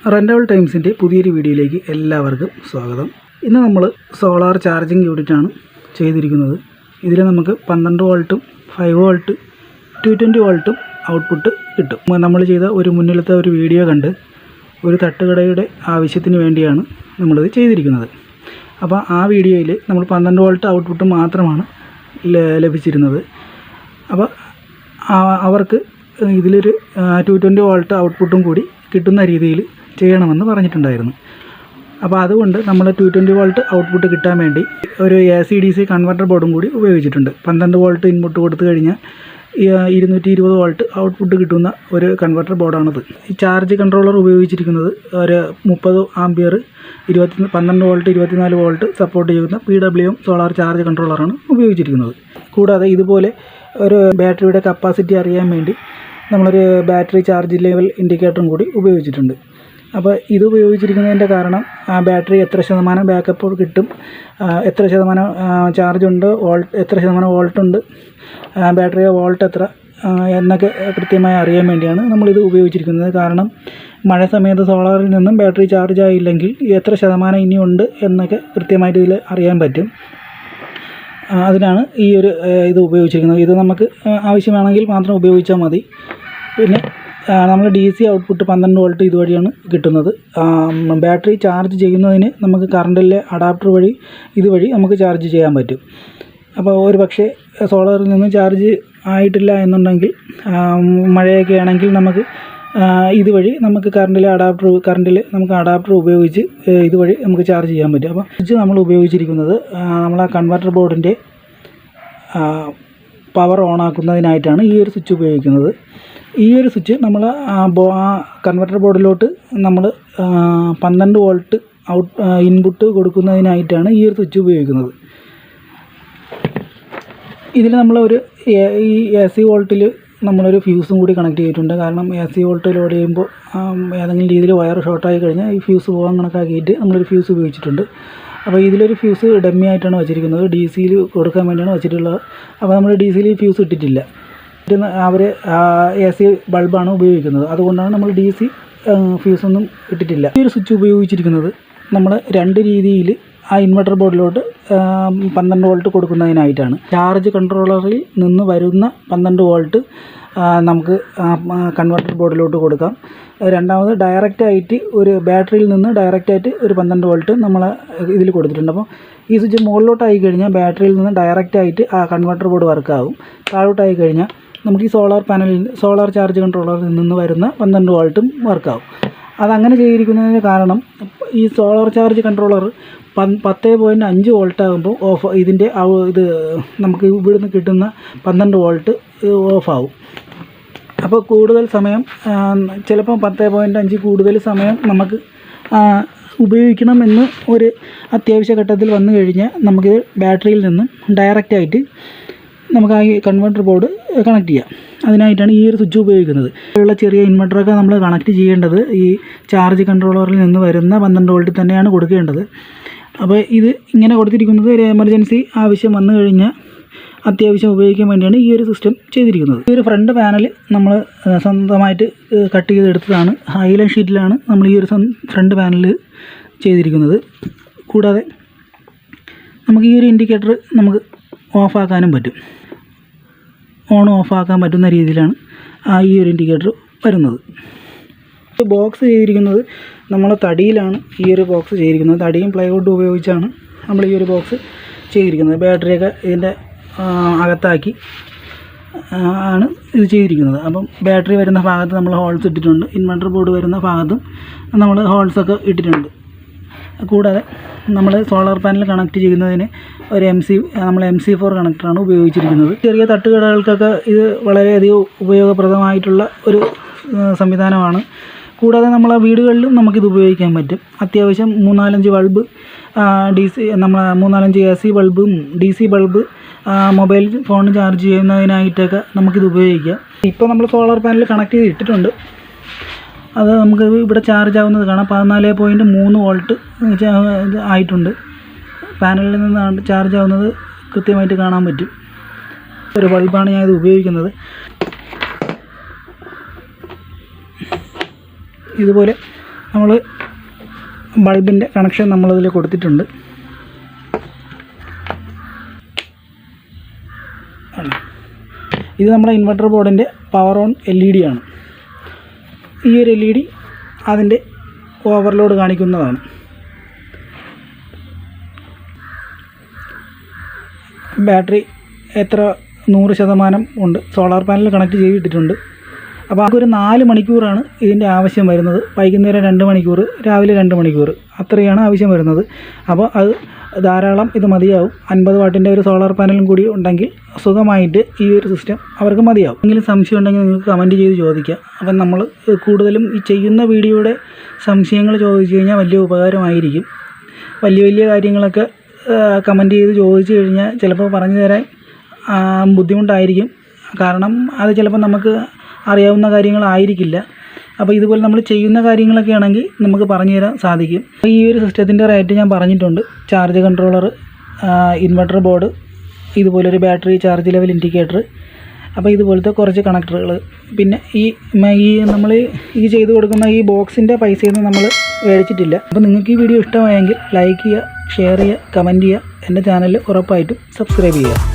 റെൻ്റബിൾ ടൈംസിൻ്റെ പുതിയൊരു വീഡിയോയിലേക്ക് എല്ലാവർക്കും സ്വാഗതം. ഇന്ന് നമ്മൾ സോളാർ ചാർജിങ് യൂണിറ്റാണ് ചെയ്തിരിക്കുന്നത്. ഇതിൽ നമുക്ക് 12 വോൾട്ടും 5 വോൾട്ട് 220 വോൾട്ടും ഔട്ട്പുട്ട് കിട്ടും. നമ്മൾ ചെയ്ത ഒരു മുന്നിലത്തെ ഒരു വീഡിയോ കണ്ട് ഒരു തട്ടുകടയുടെ ആവശ്യത്തിന് വേണ്ടിയാണ് നമ്മളിത് ചെയ്തിരിക്കുന്നത്. അപ്പോൾ ആ വീഡിയോയിൽ നമ്മൾ 12 വോൾട്ട് ഔട്ട്പുട്ട് മാത്രമാണ് ലഭിച്ചിരുന്നത്. അപ്പോൾ അവർക്ക് ഇതിലൊരു 220 വോൾട്ട് ഔട്ട്പുട്ടും കൂടി കിട്ടുന്ന രീതിയിൽ ചെയ്യണമെന്ന് പറഞ്ഞിട്ടുണ്ടായിരുന്നു. അപ്പോൾ അതുകൊണ്ട് നമ്മൾ 220 വോൾട്ട് ഔട്ട്പുട്ട് കിട്ടാൻ വേണ്ടി ഒരു AC/DC കൺവെർട്ടർ ബോർഡും കൂടി ഉപയോഗിച്ചിട്ടുണ്ട്. 12 വോൾട്ട് ഇൻപുട്ട് കൊടുത്തു കഴിഞ്ഞാൽ 220 വോൾട്ട് ഔട്ട്പുട്ട് കിട്ടുന്ന ഒരു കൺവെർട്ടർ ബോർഡാണിത്. ഈ ചാർജ് കൺട്രോളർ ഉപയോഗിച്ചിരിക്കുന്നത് ഒരു 30 ആംപിയർ 12 വോൾട്ട് 24 വോൾട്ട് സപ്പോർട്ട് ചെയ്യുന്ന PWM സോളാർ ചാർജ് കൺട്രോളറാണ് ഉപയോഗിച്ചിരിക്കുന്നത്. കൂടാതെ ഇതുപോലെ ഒരു ബാറ്ററിയുടെ കപ്പാസിറ്റി അറിയാൻ വേണ്ടി നമ്മളൊരു ബാറ്ററി ചാർജ് ലെവൽ ഇൻഡിക്കേറ്ററും കൂടി ഉപയോഗിച്ചിട്ടുണ്ട്. അപ്പോൾ ഇത് ഉപയോഗിച്ചിരിക്കുന്നതിൻ്റെ കാരണം ബാറ്ററി എത്ര ശതമാനം ബാക്കപ്പ് കിട്ടും, എത്ര ശതമാനം ചാർജ് ഉണ്ട്, എത്ര ശതമാനം വോൾട്ടുണ്ട്, ബാറ്ററിയുടെ വോൾട്ട് എത്ര എന്നൊക്കെ കൃത്യമായി അറിയാൻ വേണ്ടിയാണ് നമ്മളിത് ഉപയോഗിച്ചിരിക്കുന്നത്. കാരണം മഴ സമയത്ത് സോളാറിൽ നിന്നും ബാറ്ററി ചാർജ് ആയില്ലെങ്കിൽ എത്ര ശതമാനം ഇനിയുണ്ട് എന്നൊക്കെ കൃത്യമായിട്ട് ഇതിൽ അറിയാൻ പറ്റും. അതിനാണ് ഈ ഒരു ഇത് ഉപയോഗിച്ചിരിക്കുന്നത്. ഇത് നമുക്ക് ആവശ്യമാണെങ്കിൽ മാത്രം ഉപയോഗിച്ചാൽ മതി. പിന്നെ നമ്മൾ DC ഔട്ട്പുട്ട് 12 വോൾട്ട് ഇതുവഴിയാണ് കിട്ടുന്നത്. ബാറ്ററി ചാർജ് ചെയ്യുന്നതിന് നമുക്ക് കറണ്ടിലെ അഡാപ്റ്റർ വഴി ഇതുവഴി നമുക്ക് ചാർജ് ചെയ്യാൻ പറ്റും. അപ്പോൾ ഒരു പക്ഷേ സോളാറിൽ നിന്ന് ചാർജ് ആയിട്ടില്ല എന്നുണ്ടെങ്കിൽ മഴയൊക്കെ ആണെങ്കിൽ നമുക്ക് ഇതുവഴി നമുക്ക് കറണ്ടിൽ നമുക്ക് അഡാപ്റ്റർ ഉപയോഗിച്ച് ഇതുവഴി നമുക്ക് ചാർജ് ചെയ്യാൻ പറ്റും. അപ്പോൾ സ്വിച്ച് നമ്മൾ ഉപയോഗിച്ചിരിക്കുന്നത് നമ്മൾ ആ കൺവെർട്ടർ ബോർഡിൻ്റെ പവർ ഓണാക്കുന്നതിനായിട്ടാണ് ഈ ഒരു സ്വിച്ച് ഉപയോഗിക്കുന്നത്. ഈ ഒരു സ്വിച്ച് നമ്മൾ ആ കൺവെർട്ടർ ബോർഡിലോട്ട് നമ്മൾ 12 വോൾട്ട് ഇൻപുട്ട് കൊടുക്കുന്നതിനായിട്ടാണ് ഈ ഒരു സ്വിച്ച് ഉപയോഗിക്കുന്നത്. ഇതിൽ നമ്മളൊരു ഈ AC വോൾട്ടിൽ നമ്മളൊരു ഫ്യൂസും കൂടി കണക്ട് ചെയ്തിട്ടുണ്ട്. കാരണം AC വോൾട്ട് ലോഡ് ചെയ്യുമ്പോൾ ഏതെങ്കിലും രീതിയിൽ വയർ ഷോർട്ടായി കഴിഞ്ഞാൽ ഈ ഫ്യൂസ് പോകാൻ കണക്കാക്കിയിട്ട് നമ്മളൊരു ഫ്യൂസ് ഉപയോഗിച്ചിട്ടുണ്ട്. അപ്പോൾ ഇതിലൊരു ഫ്യൂസ് ഡമ്മി ആയിട്ടാണ് വെച്ചിരിക്കുന്നത്. DC-യിൽ കൊടുക്കാൻ വേണ്ടിയാണ് വെച്ചിട്ടുള്ളത്. അപ്പോൾ നമ്മൾ DC-യിൽ ഫ്യൂസ് ഇട്ടിട്ടില്ല. അവർ AC ബൾബാണ് ഉപയോഗിക്കുന്നത്. അതുകൊണ്ടാണ് നമ്മൾ DC ഫ്യൂസൊന്നും ഇട്ടിട്ടില്ല. ഈ ഒരു സ്വിച്ച് ഉപയോഗിച്ചിരിക്കുന്നത് നമ്മൾ 2 രീതിയിൽ ആ ഇൻവെർട്ടർ ബോർഡിലോട്ട് 12 വോൾട്ട് കൊടുക്കുന്നതിനായിട്ടാണ്. ചാർജ് കൺട്രോളറിൽ നിന്ന് വരുന്ന 12 വോൾട്ട് നമുക്ക് കൺവെർട്ടർ ബോർഡിലോട്ട് കൊടുക്കാം. രണ്ടാമത് ഡയറക്റ്റായിട്ട് ഒരു ബാറ്ററിയിൽ നിന്ന് ഡയറക്റ്റായിട്ട് ഒരു 12 വോൾട്ട് നമ്മൾ ഇതിൽ കൊടുത്തിട്ടുണ്ട്. അപ്പോൾ ഈ സ്വിച്ച് മുകളിലോട്ടായി കഴിഞ്ഞാൽ ബാറ്ററിയിൽ നിന്ന് ഡയറക്റ്റായിട്ട് ആ കൺവെർട്ടർ ബോർഡ് വർക്കാവും. താഴോട്ടായി കഴിഞ്ഞാൽ നമുക്ക് ഈ സോളാർ ചാർജ് കൺട്രോളറിൽ നിന്ന് വരുന്ന 12 വോൾട്ടും വർക്കാവും. അതങ്ങനെ ചെയ്തിരിക്കുന്നതിന് കാരണം ഈ സോളാർ ചാർജ് കൺട്രോളർ 10.5 വോൾട്ട് ആകുമ്പോൾ ഇതിൻ്റെ ഇത് നമുക്ക് ഇവിടുന്ന് കിട്ടുന്ന 12 വോൾട്ട് ഓഫാവും. അപ്പോൾ കൂടുതൽ സമയം ചിലപ്പോൾ 10.5 കൂടുതൽ സമയം നമുക്ക് ഉപയോഗിക്കണമെന്ന് ഒരു അത്യാവശ്യ ഘട്ടത്തിൽ വന്നു കഴിഞ്ഞാൽ നമുക്ക് ബാറ്ററിയിൽ നിന്നും ഡയറക്റ്റായിട്ട് നമുക്ക് ആ കൺവെർട്ടർ ബോർഡ് കണക്ട് ചെയ്യാം. അതിനായിട്ടാണ് ഈ ഒരു സ്വിച്ച് ഉപയോഗിക്കുന്നത്. ഉള്ള ചെറിയ ഇൻവെർട്ടറൊക്കെ നമ്മൾ കണക്ട് ചെയ്യേണ്ടത് ഈ ചാർജ് കൺട്രോളറിൽ നിന്ന് വരുന്ന 12 വോൾട്ടിൽ തന്നെയാണ് കൊടുക്കേണ്ടത്. അപ്പോൾ ഇത് ഇങ്ങനെ കൊടുത്തിരിക്കുന്നത് ഒരു എമർജൻസി ആവശ്യം വന്നു കഴിഞ്ഞാൽ അത്യാവശ്യം ഉപയോഗിക്കാൻ വേണ്ടിയാണ് ഈ ഒരു സിസ്റ്റം ചെയ്തിരിക്കുന്നത്. ഈ ഒരു ഫ്രണ്ട് പാനൽ നമ്മൾ സ്വന്തമായിട്ട് കട്ട് ചെയ്തെടുത്തതാണ്. ഹൈലൈൻ ഷീറ്റിലാണ് നമ്മൾ ഈ ഒരു ഫ്രണ്ട് പാനൽ ചെയ്തിരിക്കുന്നത്. കൂടാതെ നമുക്ക് ഈ ഒരു ഇൻഡിക്കേറ്റർ നമുക്ക് ഓഫാക്കാനും പറ്റും. ഓൺ ഓഫാക്കാൻ പറ്റുന്ന രീതിയിലാണ് ഈ ഒരു ഇൻഡിക്കേറ്റർ വരുന്നത്. ബോക്സ് ചെയ്തിരിക്കുന്നത് നമ്മൾ തടിയിലാണ് ഈ ഒരു ബോക്സ് ചെയ്തിരിക്കുന്നത്. തടിയും പ്ലൈവുഡും ഉപയോഗിച്ചാണ് നമ്മൾ ഈ ഒരു ബോക്സ് ചെയ്തിരിക്കുന്നത്. ബാറ്ററിയൊക്കെ ഇതിൻ്റെ അകത്താക്കി ആണ് ഇത് ചെയ്തിരിക്കുന്നത്. അപ്പം ബാറ്ററി വരുന്ന ഭാഗത്ത് നമ്മൾ ഹോൾസ് ഇട്ടിട്ടുണ്ട്. ഇൻവെർട്ടർ ബോർഡ് വരുന്ന ഭാഗത്തും നമ്മൾ ഹോൾസൊക്കെ ഇട്ടിട്ടുണ്ട്. കൂടാതെ നമ്മൾ സോളാർ പാനൽ കണക്ട് ചെയ്യുന്നതിന് ഒരു നമ്മൾ MC4 കണക്ടറാണ് ഉപയോഗിച്ചിരിക്കുന്നത്. ചെറിയ തട്ടുകടകൾക്കൊക്കെ ഇത് വളരെയധികം ഉപയോഗപ്രദമായിട്ടുള്ള ഒരു സംവിധാനമാണ്. കൂടാതെ നമ്മളെ വീടുകളിലും നമുക്കിത് ഉപയോഗിക്കാൻ പറ്റും. അത്യാവശ്യം 3-4 ബൾബ് നമ്മൾ 3-4 AC ബൾബും DC bulb mobile phone charge ചെയ്യുന്നതിനായിട്ടൊക്കെ നമുക്കിത് ഉപയോഗിക്കാം. ഇപ്പോൾ നമ്മൾ സോളാർ പാനൽ കണക്ട് ചെയ്ത് ഇട്ടിട്ടുണ്ട്. അത് നമുക്ക് ഇവിടെ ചാർജ് ആവുന്നത് കാണാം. 14.3 വോൾട്ട് ആയിട്ടുണ്ട്. പാനലിൽ നിന്നാണ് ചാർജ് ആവുന്നത് കൃത്യമായിട്ട് കാണാൻ പറ്റും. ഒരു ബൾബാണ് ഞാൻ ഇത് ഉപയോഗിക്കുന്നത്. ഇതുപോലെ നമ്മൾ ബൾബിൻ്റെ കണക്ഷൻ നമ്മളതിൽ കൊടുത്തിട്ടുണ്ട്. ഇത് നമ്മുടെ ഇൻവെർട്ടർ ബോർഡിൻ്റെ പവർ ഓൺ LED ആണ്. ഈ ഒരു LED അതിൻ്റെ ഓവർലോഡ് കാണിക്കുന്നതാണ്. ബാറ്ററി എത്ര 100% ഉണ്ട്. സോളാർ പാനൽ കണക്ട് ചെയ്തിട്ടുണ്ട്. അപ്പോൾ അതൊരു 4 മണിക്കൂറാണ് ഇതിൻ്റെ ആവശ്യം വരുന്നത്. വൈകുന്നേരം 2 മണിക്കൂർ, രാവിലെ 2 മണിക്കൂർ, അത്രയാണ് ആവശ്യം വരുന്നത്. അപ്പോൾ അത് ധാരാളം, ഇത് മതിയാവും. 50 വാട്ടിൻ്റെ ഒരു സോളാർ പാനലും കൂടി ഉണ്ടെങ്കിൽ സുഖമായിട്ട് ഈ ഒരു സിസ്റ്റം അവർക്ക് മതിയാവും. എന്തെങ്കിലും സംശയം ഉണ്ടെങ്കിൽ നിങ്ങൾക്ക് കമൻറ്റ് ചെയ്ത് ചോദിക്കുക. അപ്പം നമ്മൾ കൂടുതലും ഈ ചെയ്യുന്ന വീഡിയോയുടെ സംശയങ്ങൾ ചോദിച്ചു കഴിഞ്ഞാൽ വലിയ ഉപകാരമായിരിക്കും. വലിയ കാര്യങ്ങളൊക്കെ കമൻറ്റ് ചെയ്ത് ചോദിച്ചു കഴിഞ്ഞാൽ ചിലപ്പോൾ പറഞ്ഞു തരാൻ ബുദ്ധിമുട്ടായിരിക്കും. കാരണം അത് ചിലപ്പോൾ നമുക്ക് അറിയാവുന്ന കാര്യങ്ങളായിരിക്കില്ല. അപ്പോൾ ഇതുപോലെ നമ്മൾ ചെയ്യുന്ന കാര്യങ്ങളൊക്കെ ആണെങ്കിൽ നമുക്ക് പറഞ്ഞു തരാൻ സാധിക്കും. ഈ ഒരു സിസ്റ്റത്തിൻ്റെ റേറ്റ് ഞാൻ പറഞ്ഞിട്ടുണ്ട്. ചാർജ് കൺട്രോളർ, ഇൻവെർട്ടർ ബോർഡ്, ഇതുപോലൊരു ബാറ്ററി ചാർജ് ലെവൽ ഇൻഡിക്കേറ്റർ, അപ്പോൾ ഇതുപോലത്തെ കുറച്ച് കണക്ടറുകൾ. പിന്നെ ഈ നമ്മൾ ഈ ചെയ്ത് കൊടുക്കുന്ന ഈ ബോക്സിൻ്റെ പൈസയൊന്നും നമ്മൾ മേടിച്ചിട്ടില്ല. അപ്പോൾ നിങ്ങൾക്ക് ഈ വീഡിയോ ഇഷ്ടമായെങ്കിൽ ലൈക്ക് ചെയ്യുക, ഷെയർ ചെയ്യുക, കമൻറ്റ് ചെയ്യുക. എൻ്റെ ചാനൽ ഉറപ്പായിട്ടും സബ്സ്ക്രൈബ് ചെയ്യുക.